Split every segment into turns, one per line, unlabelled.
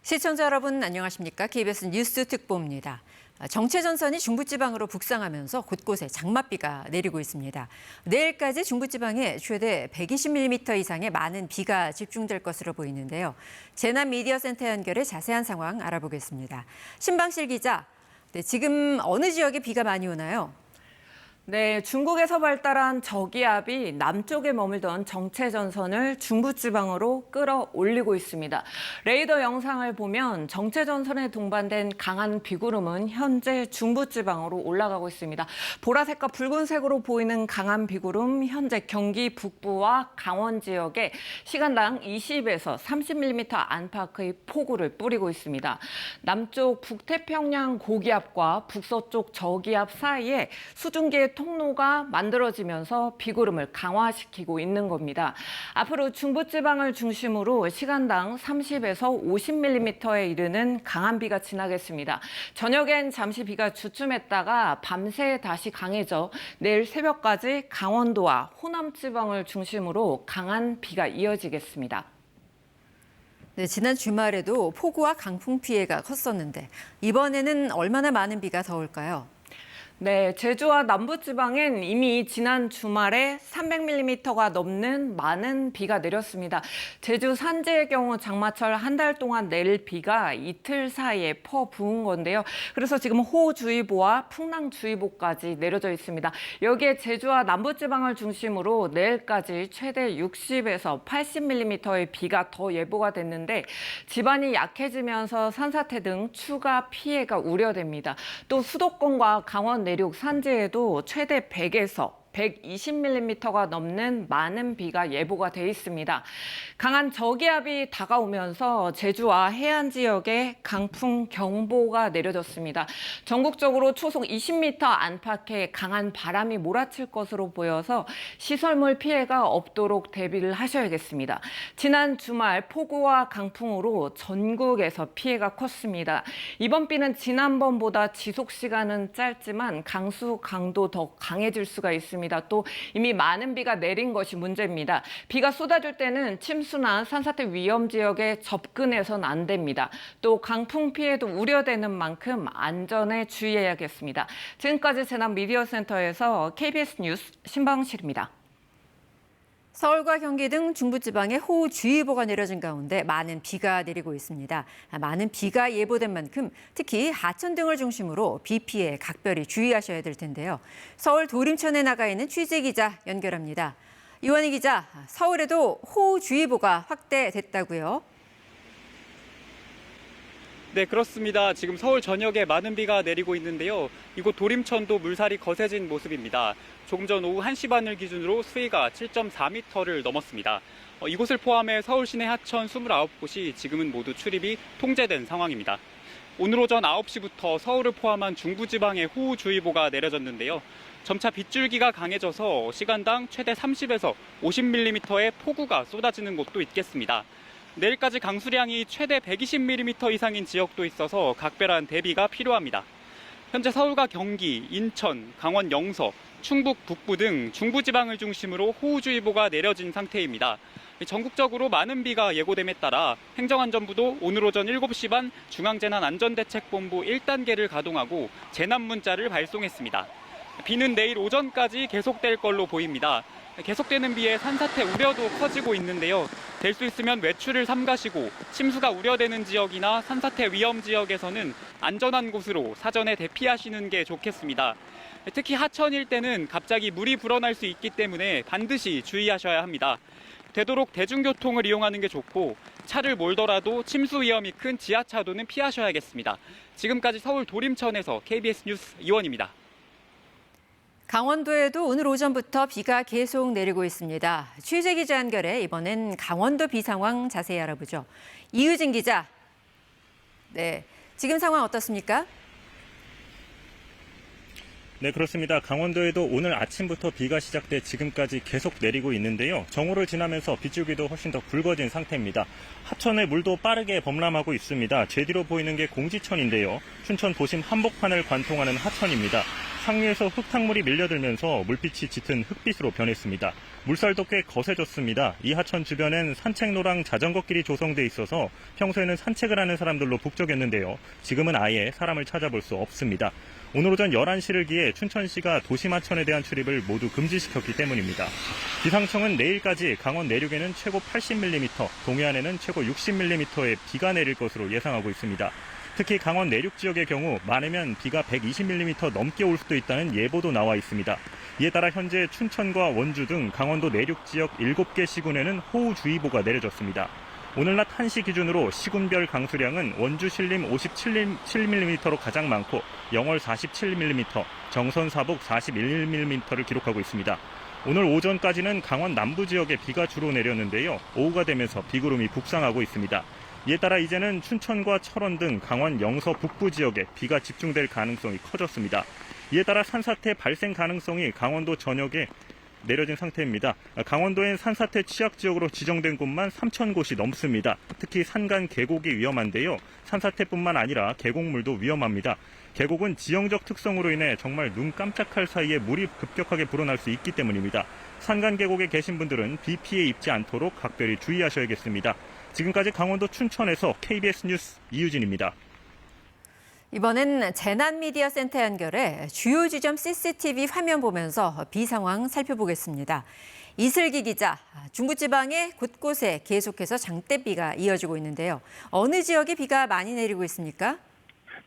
시청자 여러분 안녕하십니까? KBS 뉴스 특보입니다. 정체전선이 중부지방으로 북상하면서 곳곳에 장맛비가 내리고 있습니다. 내일까지 중부지방에 최대 120mm 이상의 많은 비가 집중될 것으로 보이는데요. 재난미디어센터 연결해 자세한 상황 알아보겠습니다. 신방실 기자, 지금 어느 지역에 비가 많이 오나요?
네, 중국에서 발달한 저기압이 남쪽에 머물던 정체전선을 중부지방으로 끌어올리고 있습니다. 레이더 영상을 보면 정체전선에 동반된 강한 비구름은 현재 중부지방으로 올라가고 있습니다. 보라색과 붉은색으로 보이는 강한 비구름, 현재 경기 북부와 강원 지역에 시간당 20에서 30mm 안팎의 폭우를 뿌리고 있습니다. 남쪽 북태평양 고기압과 북서쪽 저기압 사이에 수증기의 통로가 만들어지면서 비구름을 강화시키고 있는 겁니다. 앞으로 중부지방을 중심으로 시간당 30에서 50mm에 이르는 강한 비가 지나겠습니다. 저녁엔 잠시 비가 주춤했다가 밤새 다시 강해져 내일 새벽까지 강원도와 호남 지방을 중심으로 강한 비가 이어지겠습니다.
네, 지난 주말에도 폭우와 강풍 피해가 컸었는데 이번에는 얼마나 많은 비가 더 올까요?
네, 제주와 남부지방엔 이미 지난 주말에 300mm가 넘는 많은 비가 내렸습니다. 제주 산지의 경우 장마철 한 달 동안 내릴 비가 이틀 사이에 퍼부은 건데요. 그래서 지금 호우주의보와 풍랑주의보까지 내려져 있습니다. 여기에 제주와 남부지방을 중심으로 내일까지 최대 60에서 80mm의 비가 더 예보가 됐는데 지반이 약해지면서 산사태 등 추가 피해가 우려됩니다. 또 수도권과 강원 내륙 산지에도 최대 100에서 120mm가 넘는 많은 비가 예보가 돼 있습니다. 강한 저기압이 다가오면서 제주와 해안 지역에 강풍 경보가 내려졌습니다. 전국적으로 초속 20m 안팎의 강한 바람이 몰아칠 것으로 보여서 시설물 피해가 없도록 대비를 하셔야겠습니다. 지난 주말 폭우와 강풍으로 전국에서 피해가 컸습니다. 이번 비는 지난번보다 지속 시간은 짧지만 강수 강도 더 강해질 수가 있습니다. 또 이미 많은 비가 내린 것이 문제입니다. 비가 쏟아질 때는 침수나 산사태 위험 지역에 접근해서는 안 됩니다. 또 강풍 피해도 우려되는 만큼 안전에 주의해야겠습니다. 지금까지 재난미디어센터에서 KBS 뉴스 신방실입니다.
서울과 경기 등 중부지방에 호우주의보가 내려진 가운데 많은 비가 내리고 있습니다. 많은 비가 예보된 만큼 특히 하천 등을 중심으로 비 피해 각별히 주의하셔야 될 텐데요. 서울 도림천에 나가 있는 취재기자 연결합니다. 이원희 기자, 서울에도 호우주의보가 확대됐다고요?
네, 그렇습니다. 지금 서울 전역에 많은 비가 내리고 있는데요. 이곳 도림천도 물살이 거세진 모습입니다. 조금 전 오후 1시 반을 기준으로 수위가 7.4m를 넘었습니다. 이곳을 포함해 서울 시내 하천 29곳이 지금은 모두 출입이 통제된 상황입니다. 오늘 오전 9시부터 서울을 포함한 중부지방에 호우주의보가 내려졌는데요. 점차 빗줄기가 강해져서 시간당 최대 30에서 50mm의 폭우가 쏟아지는 곳도 있겠습니다. 내일까지 강수량이 최대 120mm 이상인 지역도 있어서 각별한 대비가 필요합니다. 현재 서울과 경기, 인천, 강원 영서, 충북 북부 등 중부지방을 중심으로 호우주의보가 내려진 상태입니다. 전국적으로 많은 비가 예고됨에 따라 행정안전부도 오늘 오전 7시 반 중앙재난안전대책본부 1단계를 가동하고 재난문자를 발송했습니다. 비는 내일 오전까지 계속될 걸로 보입니다. 계속되는 비에 산사태 우려도 커지고 있는데요. 될 수 있으면 외출을 삼가시고 침수가 우려되는 지역이나 산사태 위험 지역에서는 안전한 곳으로 사전에 대피하시는 게 좋겠습니다. 특히 하천 일대는 갑자기 물이 불어날 수 있기 때문에 반드시 주의하셔야 합니다. 되도록 대중교통을 이용하는 게 좋고 차를 몰더라도 침수 위험이 큰 지하차도는 피하셔야겠습니다. 지금까지 서울 도림천에서 KBS 뉴스 이원입니다.
강원도에도 오늘 오전부터 비가 계속 내리고 있습니다. 취재기자 연결해 이번엔 강원도 비 상황 자세히 알아보죠. 이유진 기자, 네, 지금 상황 어떻습니까?
네, 그렇습니다. 강원도에도 오늘 아침부터 비가 시작돼 지금까지 계속 내리고 있는데요. 정오를 지나면서 빗줄기도 훨씬 더 굵어진 상태입니다. 하천의 물도 빠르게 범람하고 있습니다. 제 뒤로 보이는 게 공지천인데요. 춘천 도심 한복판을 관통하는 하천입니다. 상류에서 흙탕물이 밀려들면서 물빛이 짙은 흙빛으로 변했습니다. 물살도 꽤 거세졌습니다. 이 하천 주변엔 산책로랑 자전거길이 조성돼 있어서 평소에는 산책을 하는 사람들로 북적였는데요. 지금은 아예 사람을 찾아볼 수 없습니다. 오늘 오전 11시를 기해 춘천시가 도심하천에 대한 출입을 모두 금지시켰기 때문입니다. 기상청은 내일까지 강원 내륙에는 최고 80mm, 동해안에는 최고 60mm의 비가 내릴 것으로 예상하고 있습니다. 특히 강원 내륙 지역의 경우 많으면 비가 120mm 넘게 올 수도 있다는 예보도 나와 있습니다. 이에 따라 현재 춘천과 원주 등 강원도 내륙 지역 7개 시군에는 호우주의보가 내려졌습니다. 오늘 낮 1시 기준으로 시군별 강수량은 원주 신림 57mm로 가장 많고 영월 47mm, 정선 사북 41mm를 기록하고 있습니다. 오늘 오전까지는 강원 남부 지역에 비가 주로 내렸는데요. 오후가 되면서 비구름이 북상하고 있습니다. 이에 따라 이제는 춘천과 철원 등 강원 영서 북부 지역에 비가 집중될 가능성이 커졌습니다. 이에 따라 산사태 발생 가능성이 강원도 전역에 내려진 상태입니다. 강원도엔 산사태 취약 지역으로 지정된 곳만 3,000곳이 넘습니다. 특히 산간 계곡이 위험한데요. 산사태뿐만 아니라 계곡물도 위험합니다. 계곡은 지형적 특성으로 인해 정말 눈 깜짝할 사이에 물이 급격하게 불어날 수 있기 때문입니다. 산간 계곡에 계신 분들은 비 피해 입지 않도록 각별히 주의하셔야겠습니다. 지금까지 강원도 춘천에서 KBS 뉴스 이유진입니다.
이번엔 재난미디어센터 연결해 주요 지점 CCTV 화면 보면서 비 상황 살펴보겠습니다. 이슬기 기자, 중부지방의 곳곳에 계속해서 장대비가 이어지고 있는데요. 어느 지역에 비가 많이 내리고 있습니까?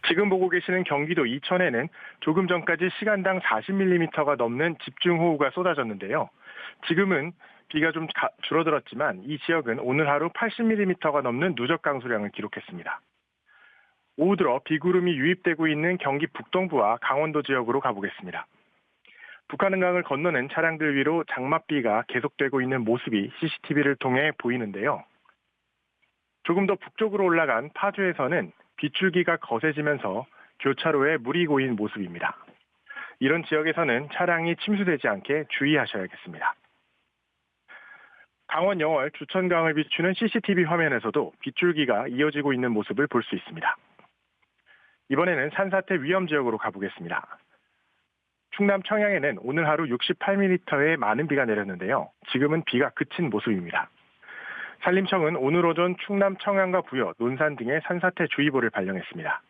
지금 보고 계시는 경기도 이천에는 조금 전까지 시간당 40mm가 넘는 집중호우가 쏟아졌는데요. 지금은 비가 좀 줄어들었지만 이 지역은 오늘 하루 80mm가 넘는 누적 강수량을 기록했습니다. 오후 들어 비구름이 유입되고 있는 경기 북동부와 강원도 지역으로 가보겠습니다. 북한은강을 건너는 차량들 위로 장맛비가 계속되고 있는 모습이 CCTV를 통해 보이는데요. 조금 더 북쪽으로 올라간 파주에서는 빗줄기가 거세지면서 교차로에 물이 고인 모습입니다. 이런 지역에서는 차량이 침수되지 않게 주의하셔야겠습니다. 강원 영월 주천강을 비추는 CCTV 화면에서도 빗줄기가 이어지고 있는 모습을 볼 수 있습니다. 이번에는 산사태 위험 지역으로 가보겠습니다. 충남 청양에는 오늘 하루 68mm의 많은 비가 내렸는데요. 지금은 비가 그친 모습입니다. 산림청은 오늘 오전 충남 청양과 부여, 논산 등의 산사태 주의보를 발령했습니다.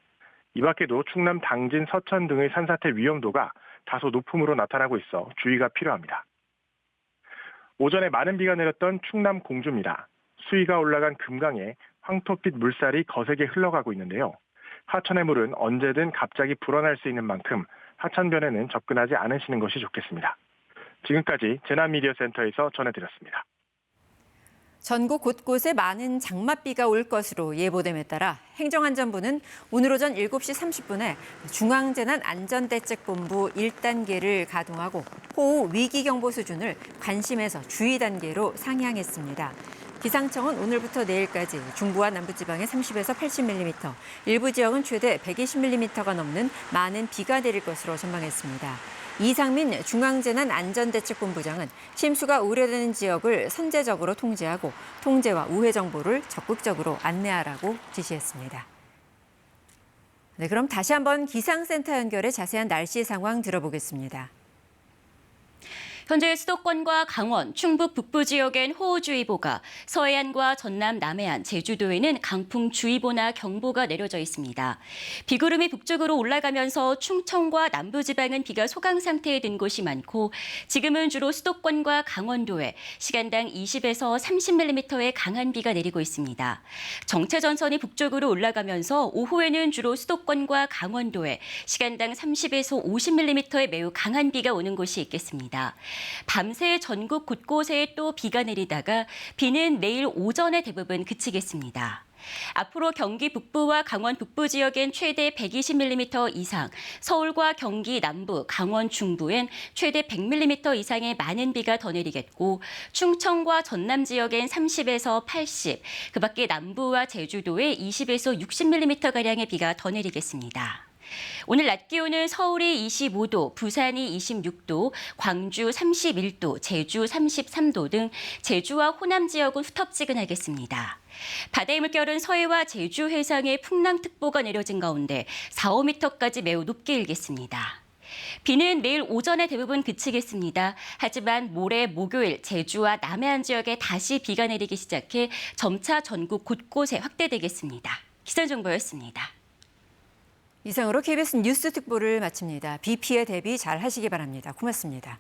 이 밖에도 충남 당진, 서천 등의 산사태 위험도가 다소 높음으로 나타나고 있어 주의가 필요합니다. 오전에 많은 비가 내렸던 충남 공주입니다. 수위가 올라간 금강에 황토빛 물살이 거세게 흘러가고 있는데요. 하천의 물은 언제든 갑자기 불어날 수 있는 만큼 하천변에는 접근하지 않으시는 것이 좋겠습니다. 지금까지 재난미디어센터에서 전해드렸습니다.
전국 곳곳에 많은 장맛비가 올 것으로 예보됨에 따라 행정안전부는 오늘 오전 7시 30분에 중앙재난안전대책본부 1단계를 가동하고 호우 위기경보 수준을 관심에서 주의 단계로 상향했습니다. 기상청은 오늘부터 내일까지 중부와 남부지방에 30에서 80mm, 일부 지역은 최대 120mm가 넘는 많은 비가 내릴 것으로 전망했습니다. 이상민 중앙재난안전대책본부장은 침수가 우려되는 지역을 선제적으로 통제하고 통제와 우회 정보를 적극적으로 안내하라고 지시했습니다. 네, 그럼 다시 한번 기상센터 연결해 자세한 날씨 상황 들어보겠습니다.
현재 수도권과 강원, 충북 북부 지역엔 호우주의보가, 서해안과 전남, 남해안, 제주도에는 강풍주의보나 경보가 내려져 있습니다. 비구름이 북쪽으로 올라가면서 충청과 남부지방은 비가 소강 상태에 든 곳이 많고 지금은 주로 수도권과 강원도에 시간당 20에서 30mm의 강한 비가 내리고 있습니다. 정체전선이 북쪽으로 올라가면서 오후에는 주로 수도권과 강원도에 시간당 30에서 50mm의 매우 강한 비가 오는 곳이 있겠습니다. 밤새 전국 곳곳에 또 비가 내리다가 비는 내일 오전에 대부분 그치겠습니다. 앞으로 경기 북부와 강원 북부 지역엔 최대 120mm 이상, 서울과 경기 남부, 강원 중부엔 최대 100mm 이상의 많은 비가 더 내리겠고 충청과 전남 지역엔 30에서 80, 그밖에 남부와 제주도에 20에서 60mm가량의 비가 더 내리겠습니다. 오늘 낮 기온은 서울이 25도, 부산이 26도, 광주 31도, 제주 33도 등 제주와 호남 지역은 후텁지근하겠습니다. 바다의 물결은 서해와 제주 해상에 풍랑특보가 내려진 가운데 4, 5m까지 매우 높게 일겠습니다. 비는 내일 오전에 대부분 그치겠습니다. 하지만 모레 목요일 제주와 남해안 지역에 다시 비가 내리기 시작해 점차 전국 곳곳에 확대되겠습니다. 기상정보였습니다.
이상으로 KBS 뉴스 특보를 마칩니다. 비 피해 대비 잘 하시기 바랍니다. 고맙습니다.